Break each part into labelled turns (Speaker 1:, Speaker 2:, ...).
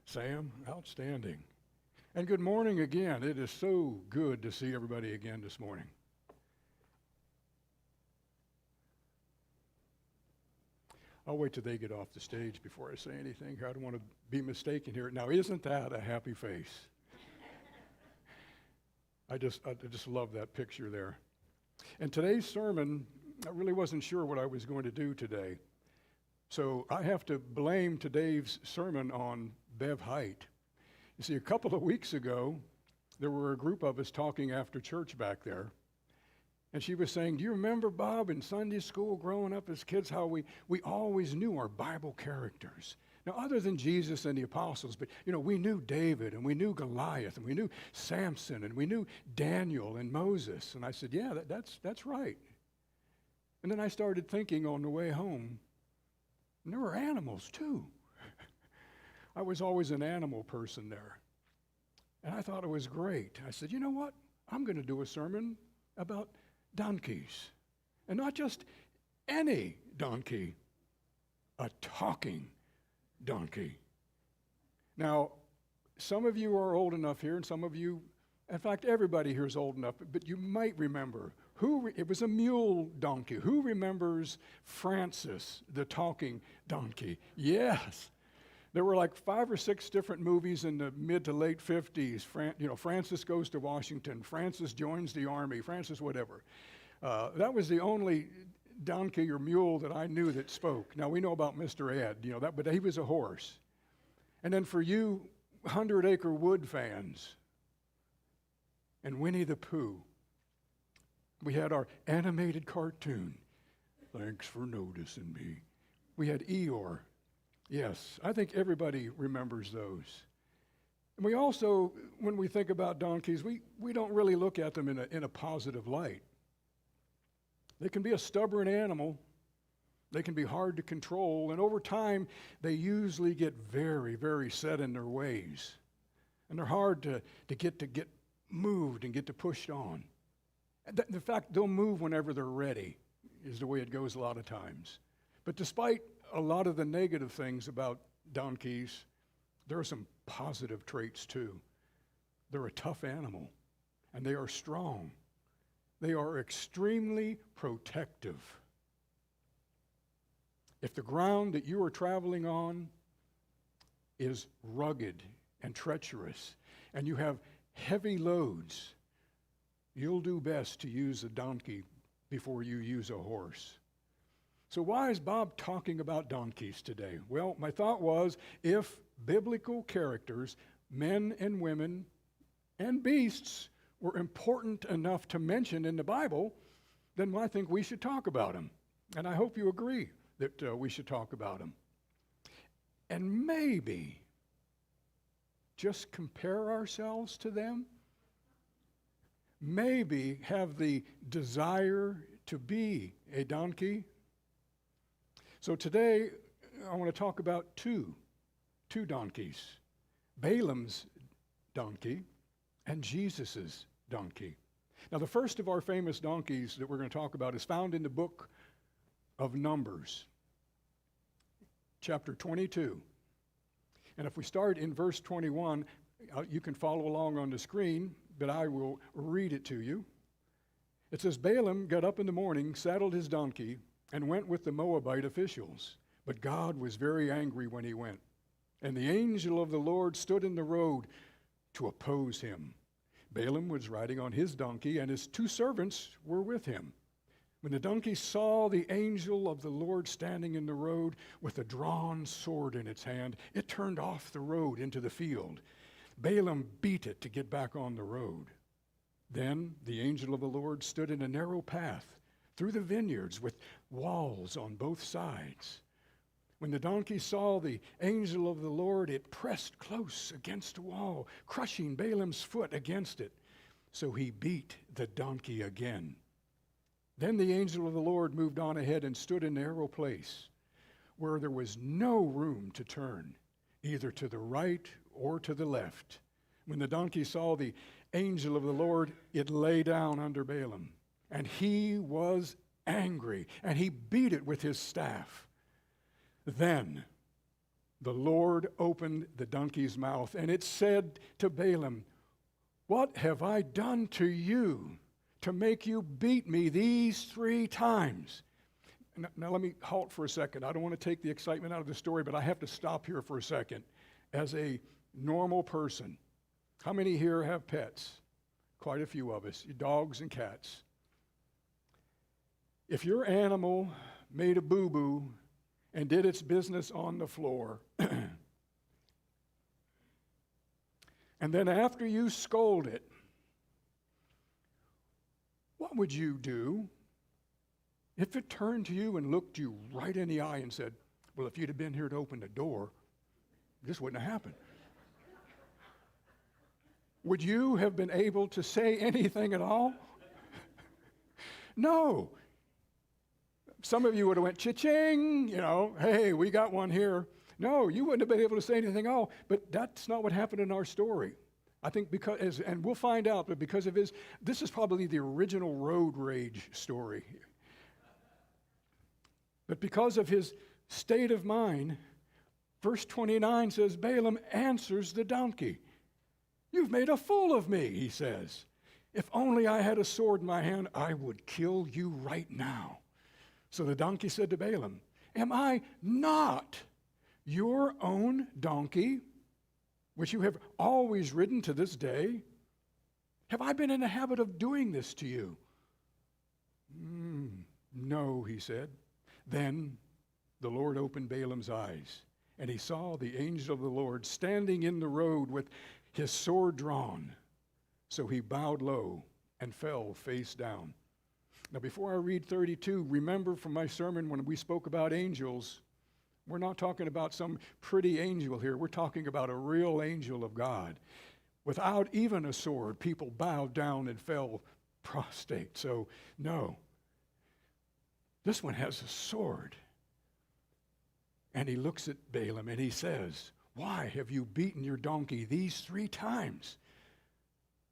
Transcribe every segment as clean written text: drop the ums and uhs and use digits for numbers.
Speaker 1: Sam, outstanding. And good morning again. It is so good to see everybody again this morning. I'll wait till they get off the stage before I say anything here. I don't want to be mistaken here. Now, isn't that a happy face? I just love that picture there. And today's sermon, I really wasn't sure what I was going to do today. So I have to blame today's sermon on Bev Height. You see, a couple of weeks ago, there were a group of us talking after church back there. And she was saying, do you remember, Bob, in Sunday school growing up as kids, how we always knew our Bible characters? Now, other than Jesus and the apostles, but, we knew David, and we knew Goliath, and we knew Samson, and we knew Daniel and Moses. And I said, yeah, that's right. And then I started thinking on the way home, and there were animals, too. I was always an animal person there. And I thought it was great. I said, you know what? I'm going to do a sermon about donkeys. And not just any donkey, a talking donkey. Now, some of you are old enough here, and some of you, in fact, everybody here is old enough, but you might remember it was a mule donkey. Who remembers Francis, the talking donkey? Yes. There were like 5 or 6 different movies in the mid to late 50s. Francis goes to Washington, Francis joins the army, Francis whatever. That was the only donkey or mule that I knew that spoke. Now we know about Mr. Ed, but he was a horse. And then for you 100 Acre Wood fans and Winnie the Pooh, we had our animated cartoon. Thanks for noticing me. We had Eeyore. Yes, I think everybody remembers those. And we also, when we think about donkeys, we don't really look at them in a positive light. They can be a stubborn animal. They can be hard to control. And over time, they usually get very, very set in their ways. And they're hard to get moved and get to pushed on. In fact, they'll move whenever they're ready, is the way it goes a lot of times. But despite a lot of the negative things about donkeys, there are some positive traits too. They're a tough animal, and they are strong. They are extremely protective. If the ground that you are traveling on is rugged and treacherous, and you have heavy loads, you'll do best to use a donkey before you use a horse. So why is Bob talking about donkeys today? Well, my thought was, if biblical characters, men and women and beasts, were important enough to mention in the Bible, then I think we should talk about them. And I hope you agree that we should talk about them. And maybe just compare ourselves to them. Maybe have the desire to be a donkey. So today, I want to talk about two donkeys. Balaam's donkey and Jesus's donkey. Now, the first of our famous donkeys that we're going to talk about is found in the book of Numbers, chapter 22. And if we start in verse 21, you can follow along on the screen, but I will read it to you. It says, Balaam got up in the morning, saddled his donkey, and went with the Moabite officials. But God was very angry when he went. And the angel of the Lord stood in the road to oppose him. Balaam was riding on his donkey, and his 2 servants were with him. When the donkey saw the angel of the Lord standing in the road with a drawn sword in its hand, it turned off the road into the field. Balaam beat it to get back on the road. Then the angel of the Lord stood in a narrow path through the vineyards with walls on both sides. When the donkey saw the angel of the Lord, it pressed close against a wall, crushing Balaam's foot against it. So he beat the donkey again. Then the angel of the Lord moved on ahead and stood in a narrow place where there was no room to turn, either to the right or to the left. When the donkey saw the angel of the Lord, it lay down under Balaam. And he was angry, and he beat it with his staff. Then the Lord opened the donkey's mouth, and it said to Balaam, "What have I done to you to make you beat me these 3 times?" Now let me halt for a second. I don't want to take the excitement out of the story, but I have to stop here for a second. As a normal person, how many here have pets? Quite a few of us, dogs and cats. If your animal made a boo-boo and did its business on the floor, and then after you scold it, what would you do if it turned to you and looked you right in the eye and said, "Well, if you'd have been here to open the door, this wouldn't have happened"? Would you have been able to say anything at all? No. Some of you would have went, "Cha-ching," "Hey, we got one here." No, you wouldn't have been able to say anything at all. But that's not what happened in our story. I think and we'll find out, but because of this is probably the original road rage story. But because of his state of mind, verse 29 says, Balaam answers the donkey. "You've made a fool of me," he says. "If only I had a sword in my hand, I would kill you right now." So the donkey said to Balaam, "Am I not your own donkey, which you have always ridden to this day? Have I been in the habit of doing this to you?" "No," he said. Then the Lord opened Balaam's eyes, and he saw the angel of the Lord standing in the road with his sword drawn. So he bowed low and fell face down. Now, before I read 32, remember from my sermon when we spoke about angels, we're not talking about some pretty angel here. We're talking about a real angel of God. Without even a sword, people bowed down and fell prostrate. So, no. This one has a sword. And he looks at Balaam and he says, "Why have you beaten your donkey these 3 times?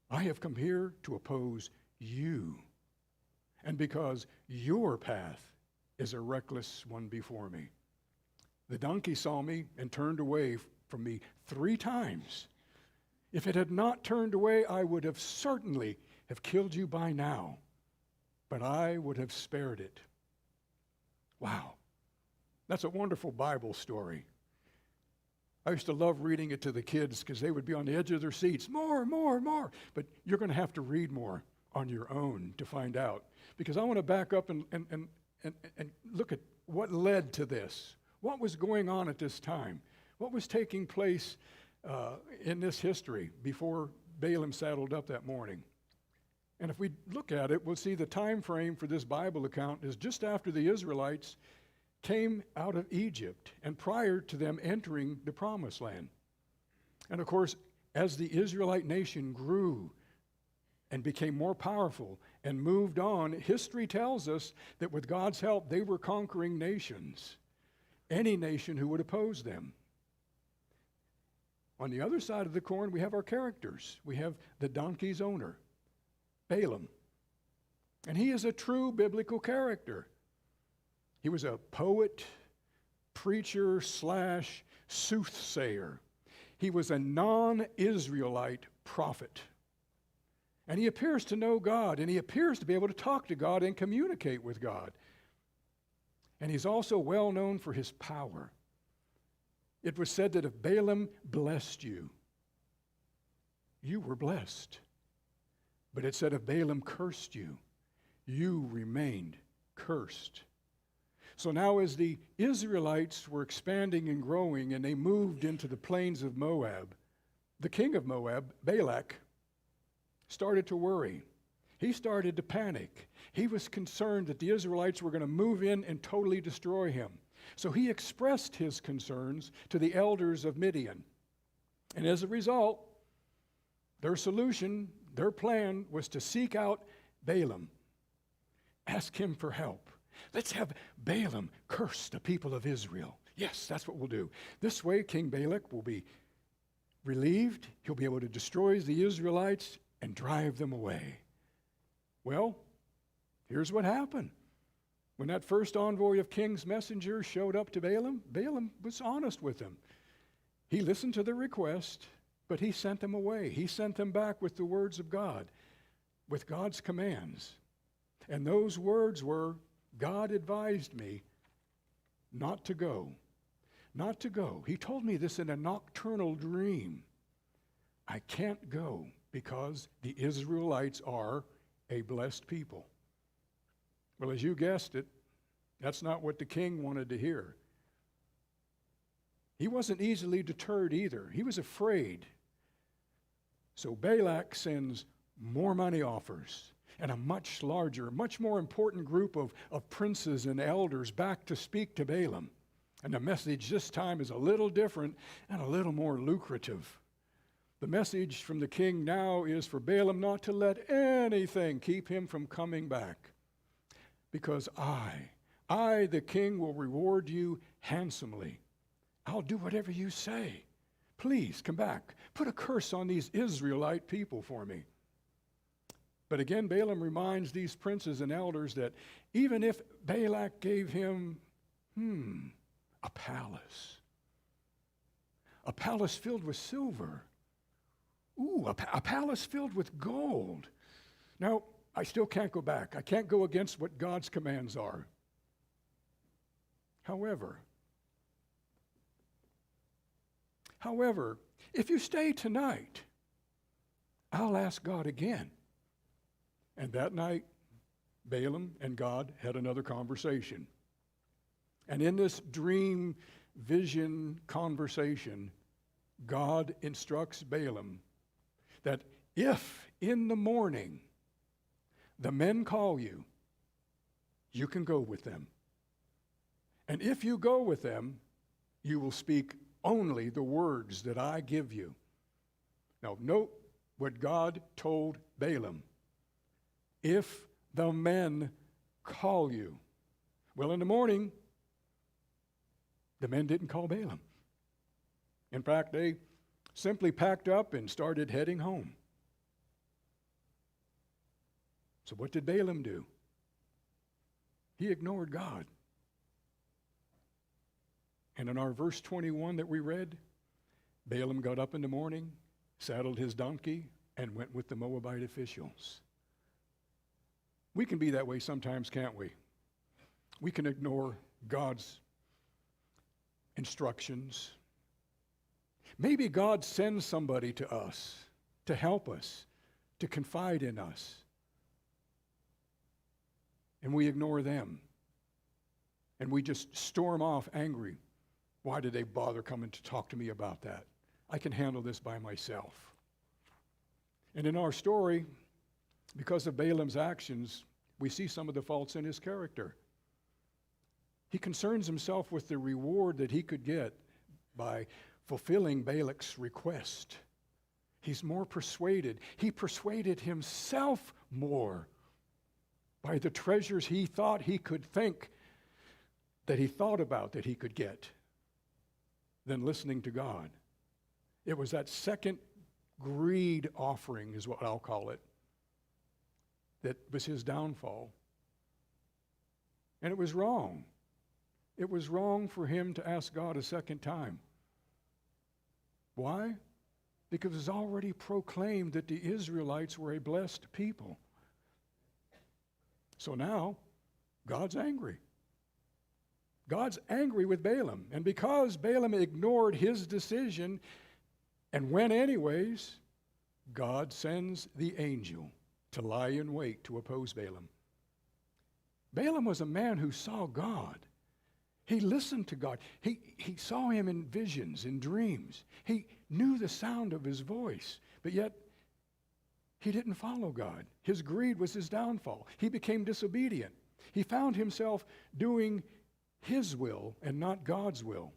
Speaker 1: I have come here to oppose you, and because your path is a reckless one before me. The donkey saw me and turned away from me 3 times. If it had not turned away, I would have certainly have killed you by now, but I would have spared it." Wow, that's a wonderful Bible story. I used to love reading it to the kids because they would be on the edge of their seats. More. But you're going to have to read more on your own to find out, because I want to back up and look at what led to this. What was going on at this time? What was taking place in this history before Balaam saddled up that morning? And if we look at it, we'll see the time frame for this Bible account is just after the Israelites came out of Egypt and prior to them entering the Promised Land. And of course, as the Israelite nation grew and became more powerful and moved on, history tells us that with God's help, they were conquering nations, any nation who would oppose them. On the other side of the coin, we have our characters. We have the donkey's owner, Balaam. And he is a true biblical character. He was a poet, preacher / soothsayer. He was a non-Israelite prophet. And he appears to know God, and he appears to be able to talk to God and communicate with God. And he's also well known for his power. It was said that if Balaam blessed you, you were blessed. But it said if Balaam cursed you, you remained cursed. So now as the Israelites were expanding and growing and they moved into the plains of Moab, the king of Moab, Balak, started to worry. He started to panic. He was concerned that the Israelites were going to move in and totally destroy him. So he expressed his concerns to the elders of Midian. And as a result, their solution, their plan was to seek out Balaam, ask him for help. Let's have Balaam curse the people of Israel. Yes, that's what we'll do. This way, King Balak will be relieved. He'll be able to destroy the Israelites and drive them away. Well, here's what happened. When that first envoy of king's messengers showed up to Balaam, Balaam was honest with him. He listened to the request, but he sent them away. He sent them back with the words of God, with God's commands. And those words were, God advised me not to go. Not to go. He told me this in a nocturnal dream. I can't go because the Israelites are a blessed people. Well, as you guessed it, that's not what the king wanted to hear. He wasn't easily deterred either. He was afraid. So Balak sends more money offers and a much larger, much more important group of princes and elders back to speak to Balaam. And the message this time is a little different and a little more lucrative. The message from the king now is for Balaam not to let anything keep him from coming back. Because I, the king, will reward you handsomely. I'll do whatever you say. Please come back. Put a curse on these Israelite people for me. But again, Balaam reminds these princes and elders that even if Balak gave him, a palace filled with silver, a palace filled with gold. Now, I still can't go back. I can't go against what God's commands are. However, if you stay tonight, I'll ask God again. And that night, Balaam and God had another conversation. And in this dream vision conversation, God instructs Balaam that if in the morning the men call you, you can go with them. And if you go with them, you will speak only the words that I give you. Now, note what God told Balaam. If the men call you. Well, in the morning, the men didn't call Balaam. In fact, they simply packed up and started heading home. So what did Balaam do? He ignored God. And in our verse 21 that we read, Balaam got up in the morning, saddled his donkey, and went with the Moabite officials. We can be that way sometimes, can't we? We can ignore God's instructions. Maybe God sends somebody to us to help us, to confide in us. And we ignore them. And we just storm off angry. Why did they bother coming to talk to me about that? I can handle this by myself. And in our story, because of Balaam's actions, we see some of the faults in his character. He concerns himself with the reward that he could get by fulfilling Balak's request. He's more persuaded. He persuaded himself more by the treasures he thought he could think that he thought about that he could get than listening to God. It was that second greed offering, is what I'll call it, that was his downfall. And it was wrong. It was wrong for him to ask God a second time. Why? Because it was already proclaimed that the Israelites were a blessed people. So now, God's angry. God's angry with Balaam. And because Balaam ignored his decision and went anyways, God sends the angel to lie in wait to oppose Balaam. Balaam was a man who saw God. He listened to God. He saw him in visions, in dreams. He knew the sound of his voice, but yet he didn't follow God. His greed was his downfall. He became disobedient. He found himself doing his will and not God's will.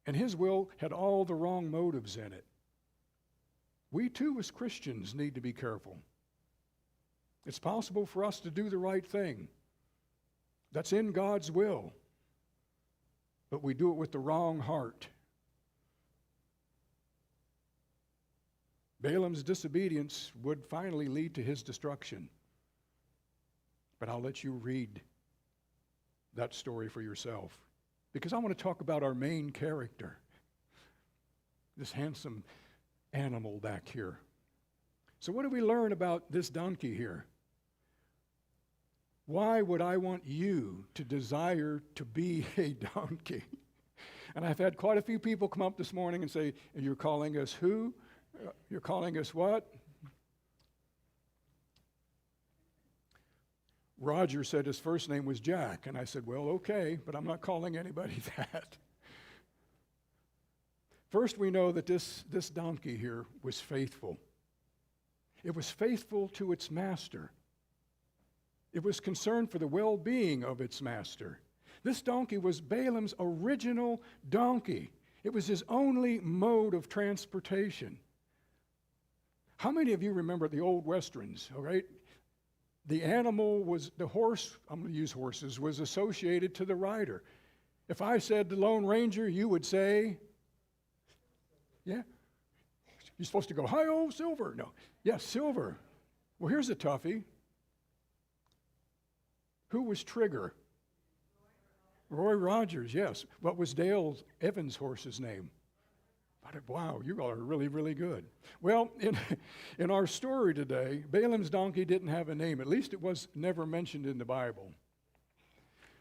Speaker 1: And his will had all the wrong motives in it. We too, as Christians, need to be careful. It's possible for us to do the right thing. That's in God's will. But we do it with the wrong heart. Balaam's disobedience would finally lead to his destruction. But I'll let you read that story for yourself, because I want to talk about our main character. this handsome animal back here. So what do we learn about this donkey here? Why would I want you to desire to be a donkey? And I've had quite a few people come up this morning and say, you're calling us who? You're calling us what? Roger said his first name was Jack. And I said, well, okay, but I'm not calling anybody that. First, we know that this donkey here was faithful. It was faithful to its master. It was concerned for the well-being of its master. This donkey was Balaam's original donkey. It was his only mode of transportation. How many of you remember the old Westerns, all right? The animal was, the horse, I'm going to use horses, was associated to the rider. If I said the Lone Ranger, you would say, yeah? You're supposed to go, hi-oh, Silver. No, yes, Silver. Well, here's a toughie. Who was Trigger? Roy Rogers, yes. What was Dale Evans' horse's name? Wow, you all are really, really good. Well, in our story today, Balaam's donkey didn't have a name. At least it was never mentioned in the Bible.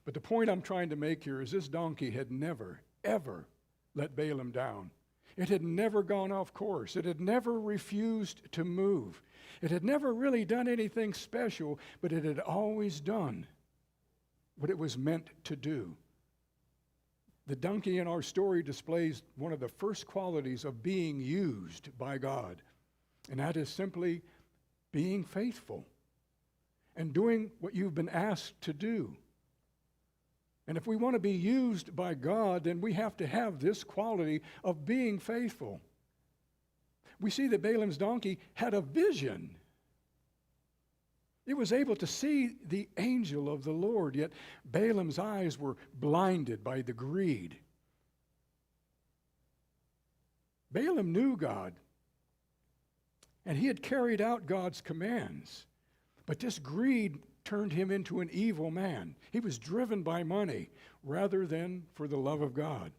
Speaker 1: But the point I'm trying to make here is this donkey had never, ever let Balaam down. It had never gone off course. It had never refused to move. It had never really done anything special, but it had always done what it was meant to do. The donkey in our story displays one of the first qualities of being used by God, and that is simply being faithful and doing what you've been asked to do. And if we want to be used by God, then we have to have this quality of being faithful. We see that Balaam's donkey had a vision. It was able to see the angel of the Lord, yet Balaam's eyes were blinded by the greed. Balaam knew God, and he had carried out God's commands, but this greed turned him into an evil man. He was driven by money rather than for the love of God.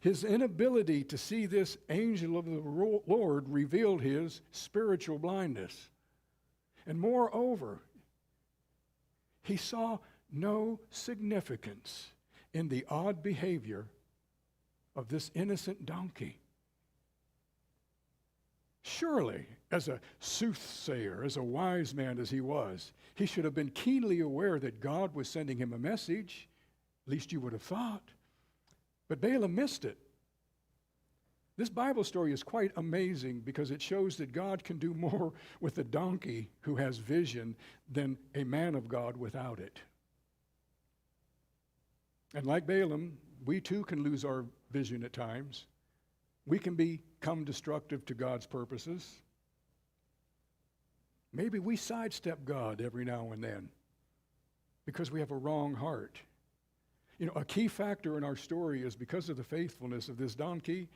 Speaker 1: His inability to see this angel of the Lord revealed his spiritual blindness. And moreover, he saw no significance in the odd behavior of this innocent donkey. Surely, as a soothsayer, as a wise man as he was, he should have been keenly aware that God was sending him a message. At least you would have thought. But Balaam missed it. This Bible story is quite amazing because it shows that God can do more with a donkey who has vision than a man of God without it. And like Balaam, we too can lose our vision at times. We can become destructive to God's purposes. Maybe we sidestep God every now and then because we have a wrong heart. You know, a key factor in our story is because of the faithfulness of this donkey,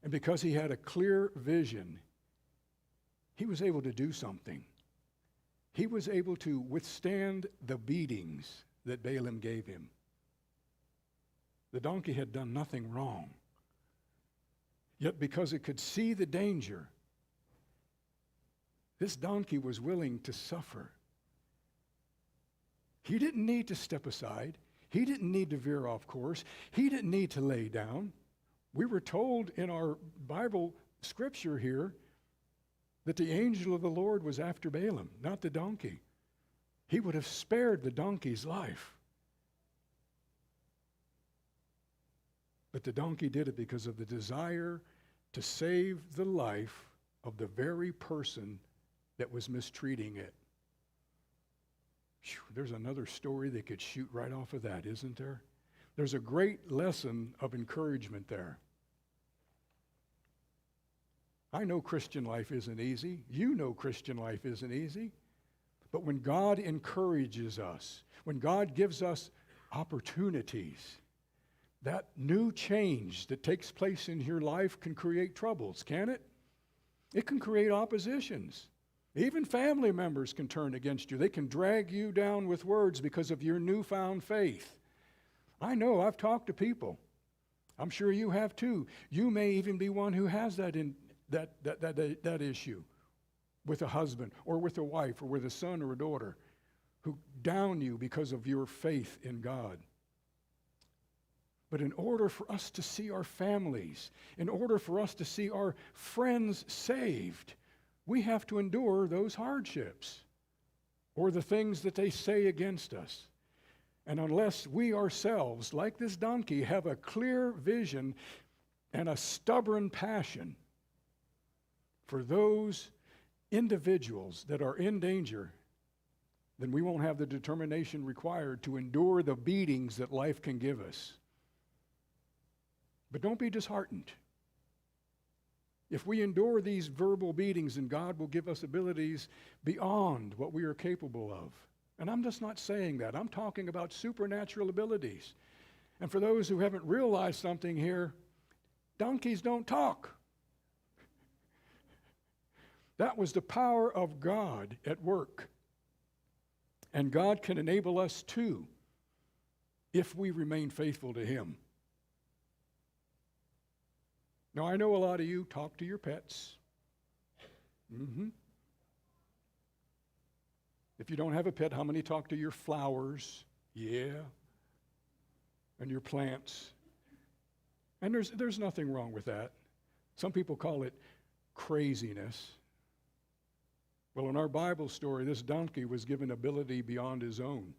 Speaker 1: and because he had a clear vision, he was able to do something. He was able to withstand the beatings that Balaam gave him. The donkey had done nothing wrong. Yet because it could see the danger, this donkey was willing to suffer. He didn't need to step aside. He didn't need to veer off course. He didn't need to lay down. We were told in our Bible scripture here that the angel of the Lord was after Balaam, not the donkey. He would have spared the donkey's life. But the donkey did it because of the desire to save the life of the very person that was mistreating it. Whew, there's another story that could shoot right off of that, isn't there? There's a great lesson of encouragement there. I know Christian life isn't easy. You know Christian life isn't easy. But when God encourages us, when God gives us opportunities, that new change that takes place in your life can create troubles, can it? It can create oppositions. Even family members can turn against you. They can drag you down with words because of your newfound faith. I know, I've talked to people. I'm sure you have too. You may even be one who has that issue with a husband or with a wife or with a son or a daughter who down you because of your faith in God. But in order for us to see our families, in order for us to see our friends saved, we have to endure those hardships or the things that they say against us. And unless we ourselves, like this donkey, have a clear vision and a stubborn passion for those individuals that are in danger, then we won't have the determination required to endure the beatings that life can give us. But don't be disheartened. If we endure these verbal beatings, then God will give us abilities beyond what we are capable of. And I'm just not saying that. I'm talking about supernatural abilities. And for those who haven't realized something here, donkeys don't talk. That was the power of God at work. And God can enable us too, if we remain faithful to Him. Now, I know a lot of you talk to your pets. If you don't have a pet, how many talk to your flowers? Yeah. And your plants. And there's nothing wrong with that. Some people call it craziness. Well, in our Bible story, this donkey was given ability beyond his own.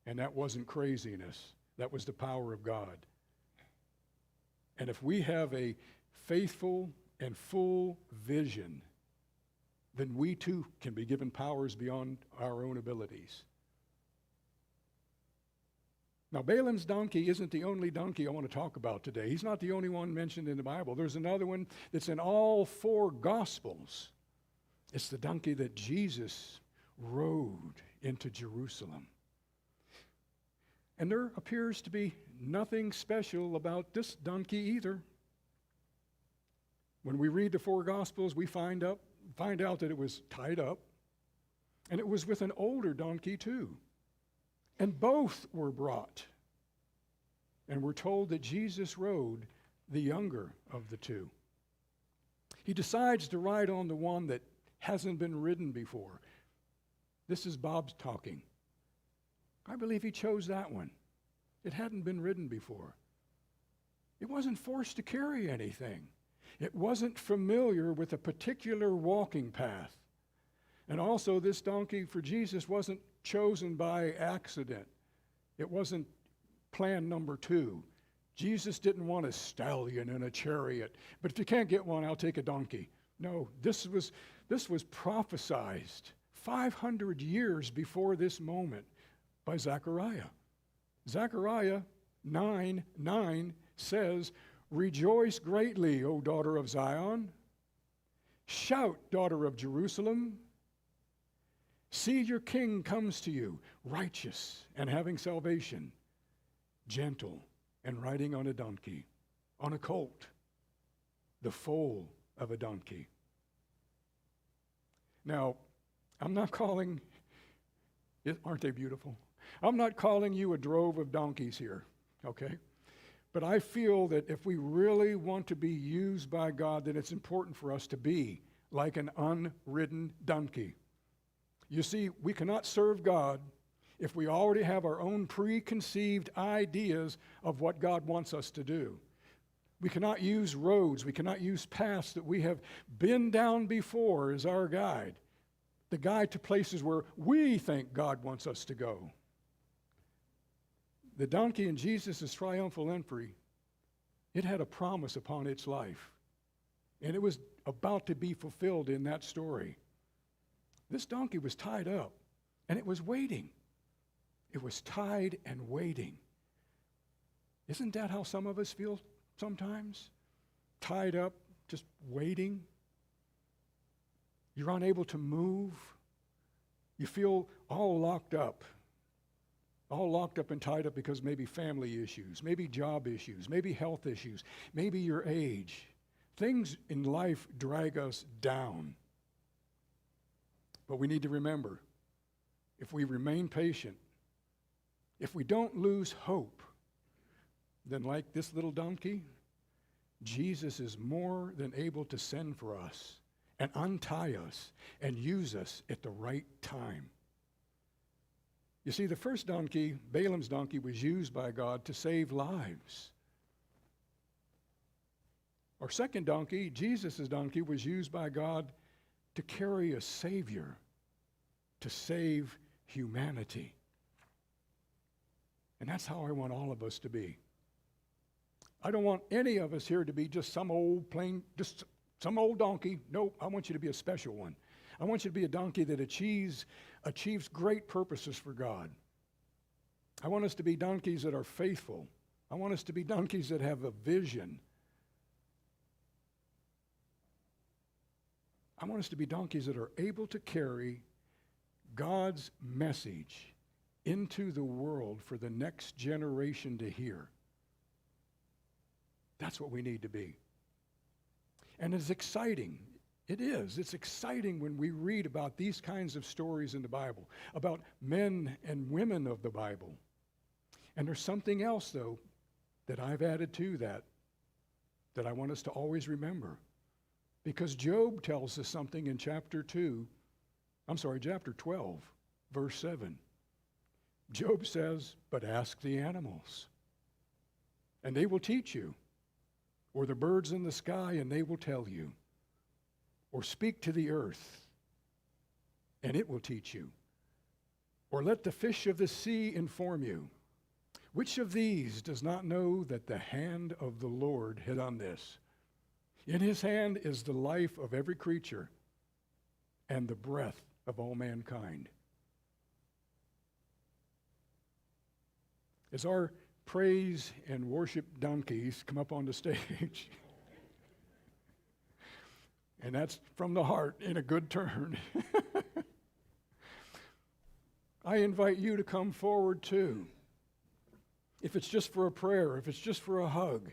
Speaker 1: And that wasn't craziness. That was the power of God. And if we have a faithful and full vision, then we too can be given powers beyond our own abilities. Now, Balaam's donkey isn't the only donkey I want to talk about today. He's not the only one mentioned in the Bible. There's another one that's in all 4 Gospels. It's the donkey that Jesus rode into Jerusalem. And there appears to be nothing special about this donkey either. When we read the 4 Gospels, we find out that it was tied up, and it was with an older donkey too. And both were brought. And we're told that Jesus rode the younger of the 2. He decides to ride on the one that hasn't been ridden before. This is Bob's talking. I believe he chose that one. It hadn't been ridden before. It wasn't forced to carry anything. It wasn't familiar with a particular walking path. And also, this donkey for Jesus wasn't chosen by accident. It wasn't plan number 2. Jesus didn't want a stallion and a chariot. But if you can't get one, I'll take a donkey. No, this was prophesied 500 years before this moment by Zechariah. Zechariah 9:9 says, "Rejoice greatly, O daughter of Zion. Shout, daughter of Jerusalem. See, your king comes to you, righteous and having salvation, gentle and riding on a donkey, on a colt, the foal of a donkey." Now, I'm not calling, aren't they beautiful? I'm not calling you a drove of donkeys here, okay? But I feel that if we really want to be used by God, then it's important for us to be like an unridden donkey. You see, we cannot serve God if we already have our own preconceived ideas of what God wants us to do. We cannot use roads, we cannot use paths that we have been down before as our guide, the guide to places where we think God wants us to go. The donkey in Jesus' triumphal entry, it had a promise upon its life, and it was about to be fulfilled in that story. This donkey was tied up, and it was waiting. It was tied and waiting. Isn't that how some of us feel sometimes? Tied up, just waiting. You're unable to move. You feel all locked up and tied up because maybe family issues, maybe job issues, maybe health issues, maybe your age. Things in life drag us down. But we need to remember, if we remain patient, if we don't lose hope, then like this little donkey, Jesus is more than able to send for us and untie us and use us at the right time. You see, the first donkey, Balaam's donkey, was used by God to save lives. Our second donkey, Jesus' donkey, was used by God to carry a Savior to save humanity. And that's how I want all of us to be. I don't want any of us here to be just some old donkey. No, I want you to be a special one. I want you to be a donkey that achieves great purposes for God. I want us to be donkeys that are faithful. I want us to be donkeys that have a vision. I want us to be donkeys that are able to carry God's message into the world for the next generation to hear. That's what we need to be. And it's exciting. It is. It's exciting when we read about these kinds of stories in the Bible, about men and women of the Bible. And there's something else, though, that I've added to that I want us to always remember. Because Job tells us something in chapter 12, verse 7. Job says, "But ask the animals, and they will teach you, or the birds in the sky, and they will tell you, or speak to the earth, and it will teach you, or let the fish of the sea inform you. Which of these does not know that the hand of the Lord had done this? In his hand is the life of every creature and the breath of all mankind." As our praise and worship donkeys come up on the stage, and that's from the heart in a good turn, I invite you to come forward too. If it's just for a prayer, if it's just for a hug.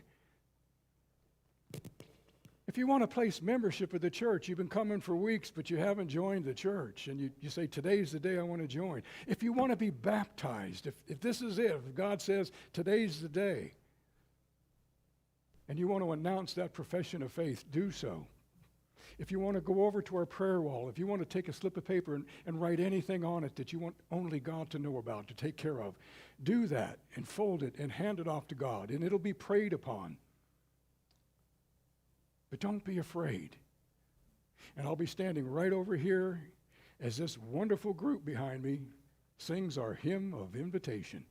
Speaker 1: If you want to place membership with the church, you've been coming for weeks, but you haven't joined the church, and you say, today's the day I want to join. If you want to be baptized, if this is it, if God says, today's the day, and you want to announce that profession of faith, do so. If you want to go over to our prayer wall, if you want to take a slip of paper and write anything on it that you want only God to know about, to take care of, do that and fold it and hand it off to God, and it'll be prayed upon. But don't be afraid. And I'll be standing right over here as this wonderful group behind me sings our hymn of invitation.